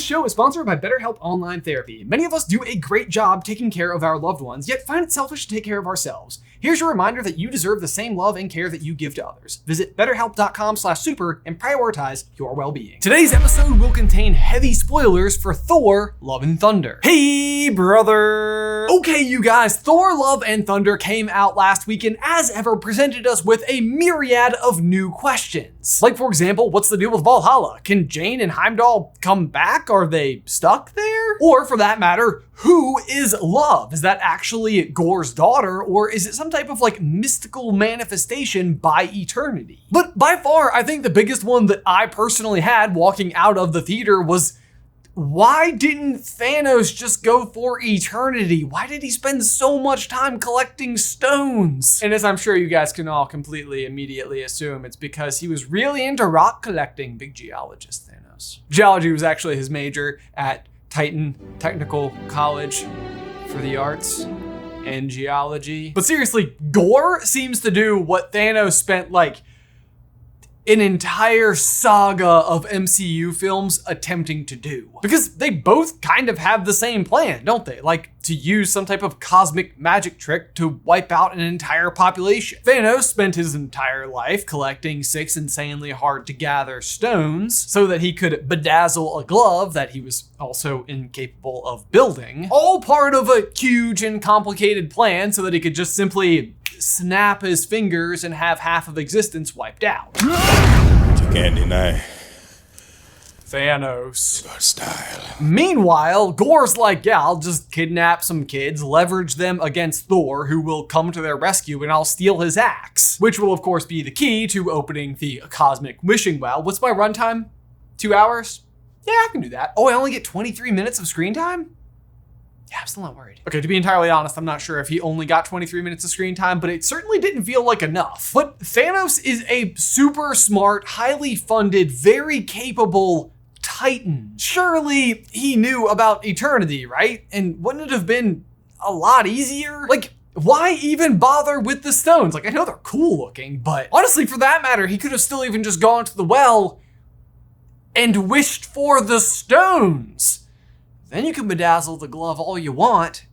This show is sponsored by BetterHelp Online Therapy. Many of us do a great job taking care of our loved ones, yet find it selfish to take care of ourselves. Here's your reminder that you deserve the same love and care that you give to others. Visit betterhelp.com/super and prioritize your well-being. Today's episode will contain heavy spoilers for Thor: Love and Thunder. Hey, brother! Okay, you guys, Thor: Love and Thunder came out last week and as ever presented us with a myriad of new questions. Like, for example, what's the deal with Valhalla? Can Jane and Heimdall come back? Are they stuck there? Or for that matter, who is Love? Is that actually Gorr's daughter, or is it some type of like mystical manifestation by eternity? But by far, I think the biggest one that I personally had walking out of the theater was, why didn't Thanos just go for eternity? Why did he spend so much time collecting stones? And as I'm sure you guys can all completely immediately assume, it's because he was really into rock collecting. Big geologist, Thanos. Geology was actually his major at Titan Technical College for the Arts and Geology. But seriously, Gorr seems to do what Thanos spent like an entire saga of MCU films attempting to do. Because they both kind of have the same plan, don't they? Like, to use some type of cosmic magic trick to wipe out an entire population. Thanos spent his entire life collecting 6 insanely hard to gather stones so that he could bedazzle a glove that he was also incapable of building. All part of a huge and complicated plan so that he could just simply snap his fingers and have half of existence wiped out. Can't deny Thanos. your style. Meanwhile, Gorr's like, yeah, I'll just kidnap some kids, leverage them against Thor, who will come to their rescue, and I'll steal his axe. Which will, of course, be the key to opening the cosmic wishing well. What's my runtime? 2 hours? Yeah, I can do that. Oh, I only get 23 minutes of screen time? Yeah, I'm still not worried. Okay, to be entirely honest, I'm not sure if he only got 23 minutes of screen time, but it certainly didn't feel like enough. But Thanos is a super smart, highly funded, very capable Titan. Surely he knew about eternity, right? And wouldn't it have been a lot easier? Like, why even bother with the stones? Like, I know they're cool looking, but honestly, for that matter, he could have still even just gone to the well and wished for the stones. Then you can bedazzle the glove all you want,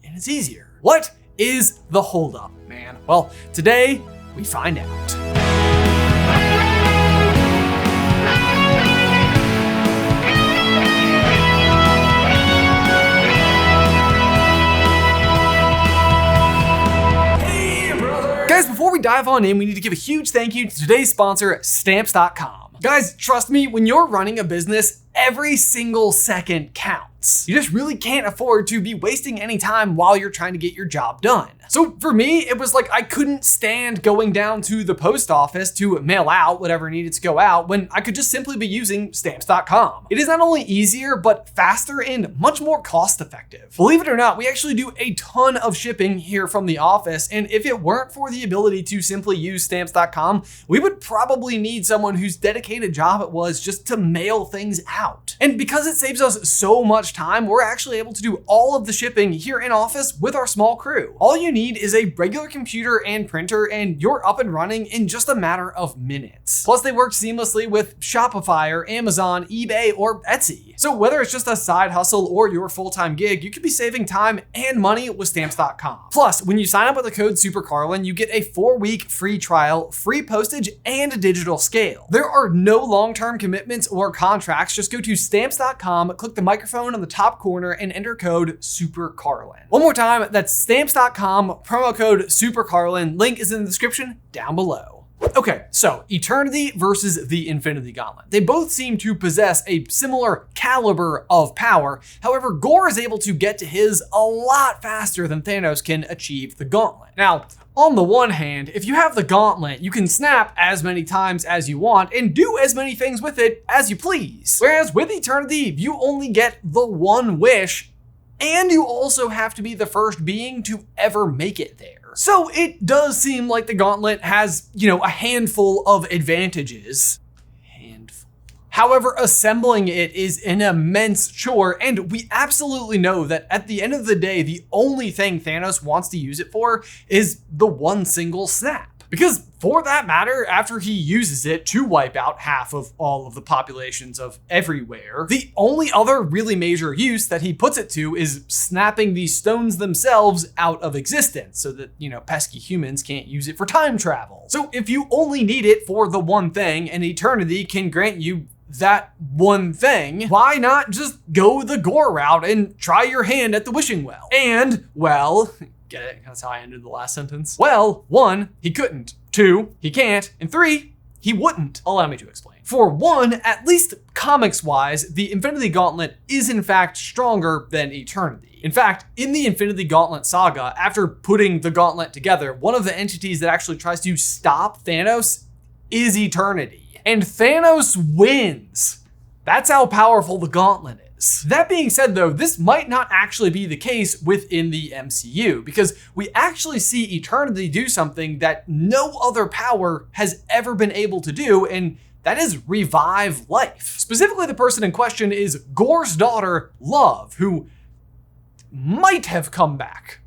and it's easier. What is the holdup, man? Well, today we find out. Hey, brother! Guys, before we dive on in, we need to give a huge thank you to today's sponsor, Stamps.com. Guys, trust me, when you're running a business, every single second counts. You just really can't afford to be wasting any time while you're trying to get your job done. So for me, it was like I couldn't stand going down to the post office to mail out whatever needed to go out when I could just simply be using Stamps.com. It is not only easier, but faster and much more cost effective. Believe it or not, we actually do a ton of shipping here from the office, and if it weren't for the ability to simply use Stamps.com, we would probably need someone whose dedicated job it was just to mail things out. And because it saves us so much time, we're actually able to do all of the shipping here in office with our small crew. All you need is a regular computer and printer, and you're up and running in just a matter of minutes. Plus, they work seamlessly with Shopify or Amazon, eBay, or Etsy. So whether it's just a side hustle or your full-time gig, you could be saving time and money with Stamps.com. Plus, when you sign up with the code SuperCarlin, you get a 4-week free trial, free postage, and a digital scale. There are no long-term commitments or contracts. Just go to Stamps.com, click the microphone on the top corner, and enter code SuperCarlin. One more time, that's Stamps.com, promo code SuperCarlin. Link is in the description down below. Okay, so Eternity versus the Infinity Gauntlet. They both seem to possess a similar caliber of power. However, Gorr is able to get to his a lot faster than Thanos can achieve the Gauntlet. Now, on the one hand, if you have the Gauntlet, you can snap as many times as you want and do as many things with it as you please. Whereas with Eternity, you only get the one wish, and you also have to be the first being to ever make it there. So it does seem like the Gauntlet has, a handful of advantages. However, assembling it is an immense chore, and we absolutely know that at the end of the day, the only thing Thanos wants to use it for is the one single snap. Because for that matter, after he uses it to wipe out half of all of the populations of everywhere, the only other really major use that he puts it to is snapping these stones themselves out of existence so that, pesky humans can't use it for time travel. So if you only need it for the one thing and eternity can grant you that one thing, why not just go the gore route and try your hand at the wishing well? And, well, get it? That's how I ended the last sentence. Well, 1, he couldn't. 2, he can't. And 3, he wouldn't. Allow me to explain. For 1, at least comics-wise, the Infinity Gauntlet is in fact stronger than Eternity. In fact, in the Infinity Gauntlet saga, after putting the gauntlet together, one of the entities that actually tries to stop Thanos is Eternity. And Thanos wins. That's how powerful the gauntlet is. That being said though, this might not actually be the case within the MCU, because we actually see Eternity do something that no other power has ever been able to do, and that is revive life. Specifically, the person in question is Gore's daughter, Love, who might have come back.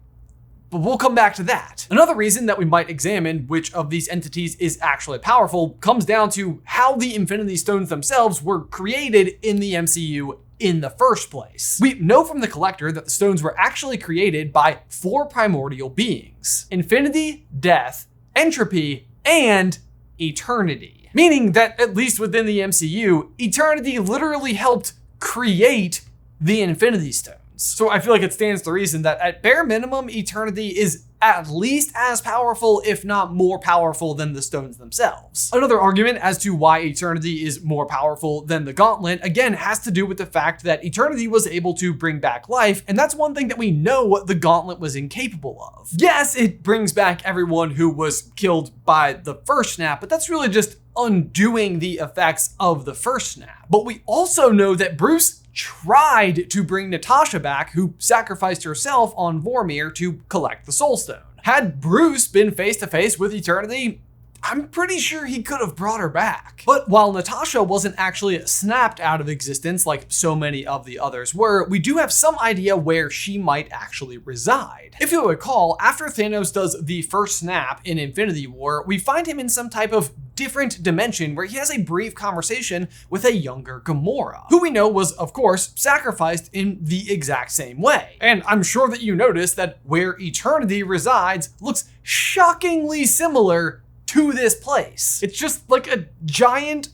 But we'll come back to that. Another reason that we might examine which of these entities is actually powerful comes down to how the Infinity Stones themselves were created in the MCU in the first place. We know from the Collector that the stones were actually created by 4 primordial beings: Infinity, Death, Entropy, and Eternity. Meaning that, at least within the MCU, Eternity literally helped create the Infinity Stones. So I feel like it stands to reason that at bare minimum, Eternity is at least as powerful, if not more powerful than the stones themselves. Another argument as to why Eternity is more powerful than the Gauntlet, again, has to do with the fact that Eternity was able to bring back life, and that's one thing that we know the Gauntlet was incapable of. Yes, it brings back everyone who was killed by the first snap, but that's really just undoing the effects of the first snap. But we also know that Bruce tried to bring Natasha back, who sacrificed herself on Vormir to collect the Soul Stone. Had Bruce been face to face with Eternity, I'm pretty sure he could have brought her back. But while Natasha wasn't actually snapped out of existence like so many of the others were, we do have some idea where she might actually reside. If you'll recall, after Thanos does the first snap in Infinity War, we find him in some type of different dimension where he has a brief conversation with a younger Gamora, who we know was, of course, sacrificed in the exact same way. And I'm sure that you noticed that where Eternity resides looks shockingly similar to this place. It's just like a giant,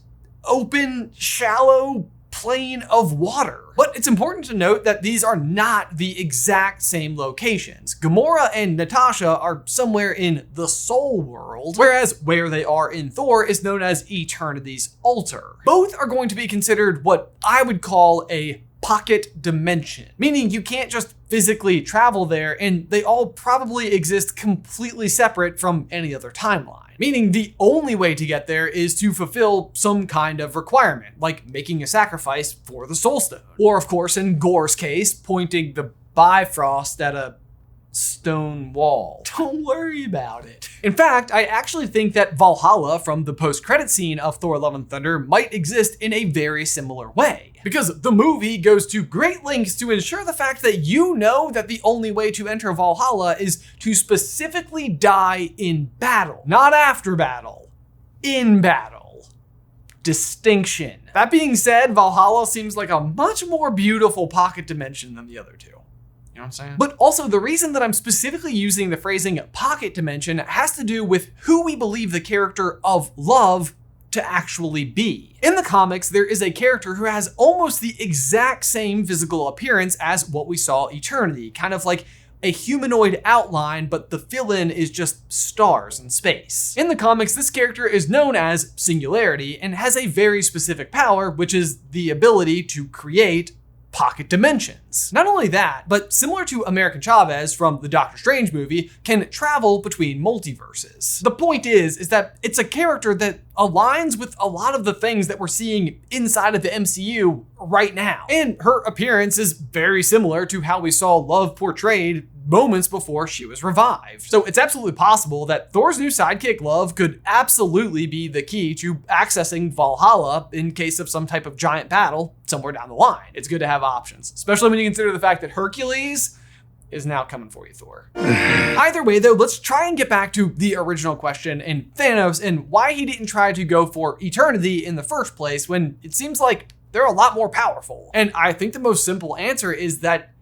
open, shallow plane of water. But it's important to note that these are not the exact same locations. Gamora and Natasha are somewhere in the Soul World, whereas where they are in Thor is known as Eternity's Altar. Both are going to be considered what I would call a pocket dimension, meaning you can't just physically travel there, and they all probably exist completely separate from any other timeline. Meaning the only way to get there is to fulfill some kind of requirement, like making a sacrifice for the Soul Stone. Or of course, in Gore's case, pointing the Bifrost at a stone wall. Don't worry about it. In fact, I actually think that Valhalla from the post-credit scene of Thor Love and Thunder might exist in a very similar way. Because the movie goes to great lengths to ensure the fact that you know that the only way to enter Valhalla is to specifically die in battle. Not after battle. In battle. Distinction. That being said, Valhalla seems like a much more beautiful pocket dimension than the other two. You know what I'm saying? But also, the reason that I'm specifically using the phrasing pocket dimension has to do with who we believe the character of Love to actually be. In the comics, there is a character who has almost the exact same physical appearance as what we saw Eternity, kind of like a humanoid outline, but the fill-in is just stars in space. In the comics, this character is known as Singularity and has a very specific power, which is the ability to create pocket dimensions. Not only that, but similar to American Chavez from the Doctor Strange movie, can travel between multiverses. The point is that it's a character that aligns with a lot of the things that we're seeing inside of the MCU right now. And her appearance is very similar to how we saw Love portrayed moments before she was revived. So it's absolutely possible that Thor's new sidekick Love could absolutely be the key to accessing Valhalla in case of some type of giant battle somewhere down the line. It's good to have options, especially when you consider the fact that Hercules is now coming for you, Thor. Either way though, let's try and get back to the original question and Thanos and why he didn't try to go for eternity in the first place when it seems like they're a lot more powerful. And I think the most simple answer is that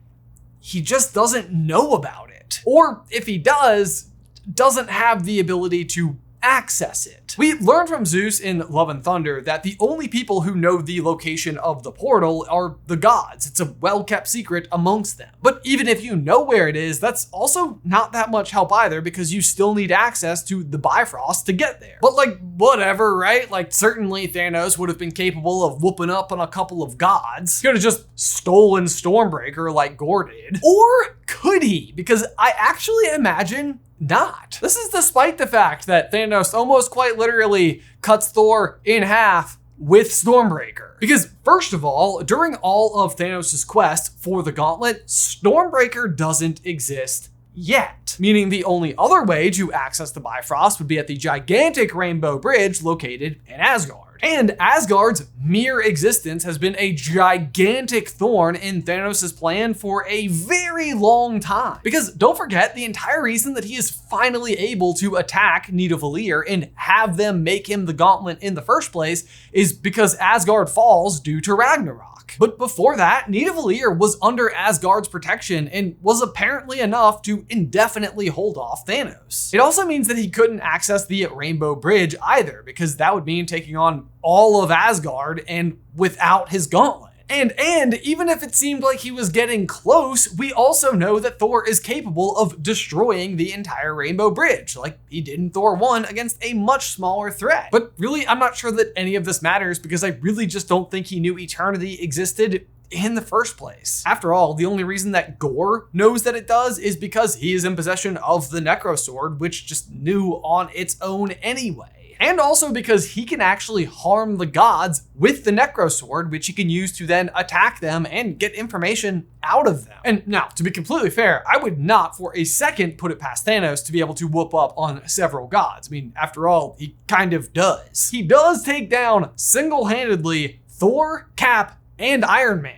he just doesn't know about it. Or if he does, doesn't have the ability to access it. We learned from Zeus in Love and Thunder that the only people who know the location of the portal are the gods. It's a well-kept secret amongst them. But even if you know where it is, that's also not that much help either because you still need access to the Bifrost to get there. But like, whatever, right? Like, certainly Thanos would have been capable of whooping up on a couple of gods. He could have just stolen Stormbreaker like Gore did. Or could he? Because I actually imagine not. This is despite the fact that Thanos almost quite literally cuts Thor in half with Stormbreaker. Because first of all, during all of Thanos' quest for the gauntlet, Stormbreaker doesn't exist yet. Meaning the only other way to access the Bifrost would be at the gigantic Rainbow Bridge located in Asgard. And Asgard's mere existence has been a gigantic thorn in Thanos' plan for a very long time. Because don't forget, the entire reason that he is finally able to attack Nidavellir and have them make him the gauntlet in the first place is because Asgard falls due to Ragnarok. But before that, Nidavellir was under Asgard's protection and was apparently enough to indefinitely hold off Thanos. It also means that he couldn't access the Rainbow Bridge either, because that would mean taking on all of Asgard and without his gauntlet. And even if it seemed like he was getting close, we also know that Thor is capable of destroying the entire Rainbow Bridge, like he did in Thor 1 against a much smaller threat. But really, I'm not sure that any of this matters because I really just don't think he knew eternity existed in the first place. After all, the only reason that Gore knows that it does is because he is in possession of the Necrosword, which just knew on its own anyway. And also because he can actually harm the gods with the Necrosword, which he can use to then attack them and get information out of them. And now, to be completely fair, I would not for a second put it past Thanos to be able to whoop up on several gods. I mean, after all, he kind of does. He does take down single-handedly Thor, Cap, and Iron Man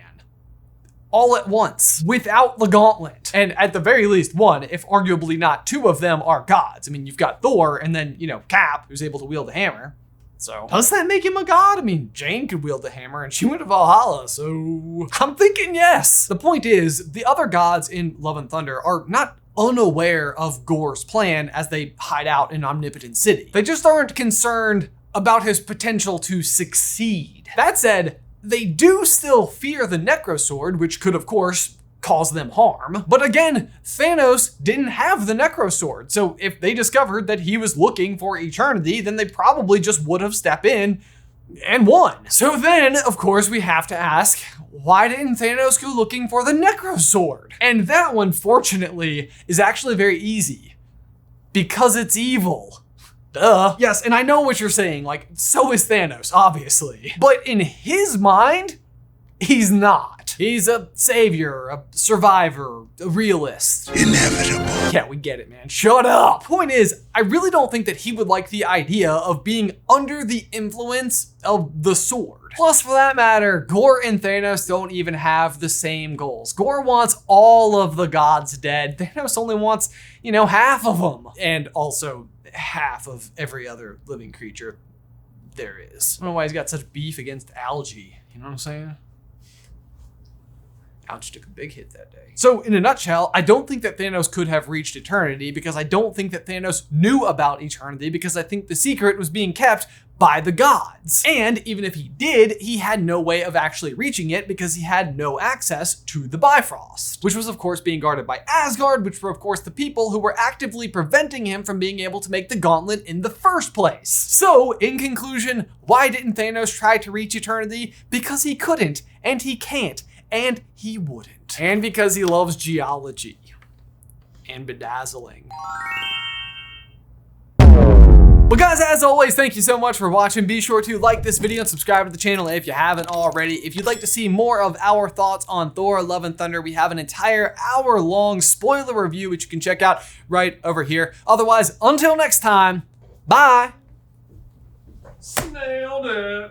all at once without the gauntlet. And at the very least, one, if arguably not two of them are gods. I mean, you've got Thor and then, Cap, who's able to wield a hammer. So does that make him a god? I mean, Jane could wield a hammer and she went to Valhalla, so I'm thinking yes. The point is, the other gods in Love and Thunder are not unaware of Gore's plan as they hide out in Omnipotent City. They just aren't concerned about his potential to succeed. That said, they do still fear the Necrosword, which could, of course, cause them harm. But again, Thanos didn't have the Necrosword, so if they discovered that he was looking for eternity, then they probably just would have stepped in and won. So then, of course, we have to ask, why didn't Thanos go looking for the Necrosword? And that one, fortunately, is actually very easy. Because it's evil. Duh. Yes, and I know what you're saying, like, so is Thanos, obviously. But in his mind, he's not. He's a savior, a survivor, a realist. Inevitable. Yeah, we get it, man. Shut up. Point is, I really don't think that he would like the idea of being under the influence of the sword. Plus, for that matter, Gore and Thanos don't even have the same goals. Gore wants all of the gods dead. Thanos only wants, half of them. And also half of every other living creature there is. I don't know why he's got such beef against algae. You know what I'm saying? Algae took a big hit that day. So in a nutshell, I don't think that Thanos could have reached eternity because I don't think that Thanos knew about eternity because I think the secret was being kept by the gods. And even if he did, he had no way of actually reaching it because he had no access to the Bifrost, which was of course being guarded by Asgard, which were of course the people who were actively preventing him from being able to make the gauntlet in the first place. So in conclusion, why didn't Thanos try to reach eternity? Because he couldn't, and he can't, and he wouldn't. And because he loves geology and bedazzling. Well guys, as always, thank you so much for watching. Be sure to like this video and subscribe to the channel if you haven't already. If you'd like to see more of our thoughts on Thor, Love and Thunder, we have an entire hour-long spoiler review, which you can check out right over here. Otherwise, until next time, bye. Nailed it.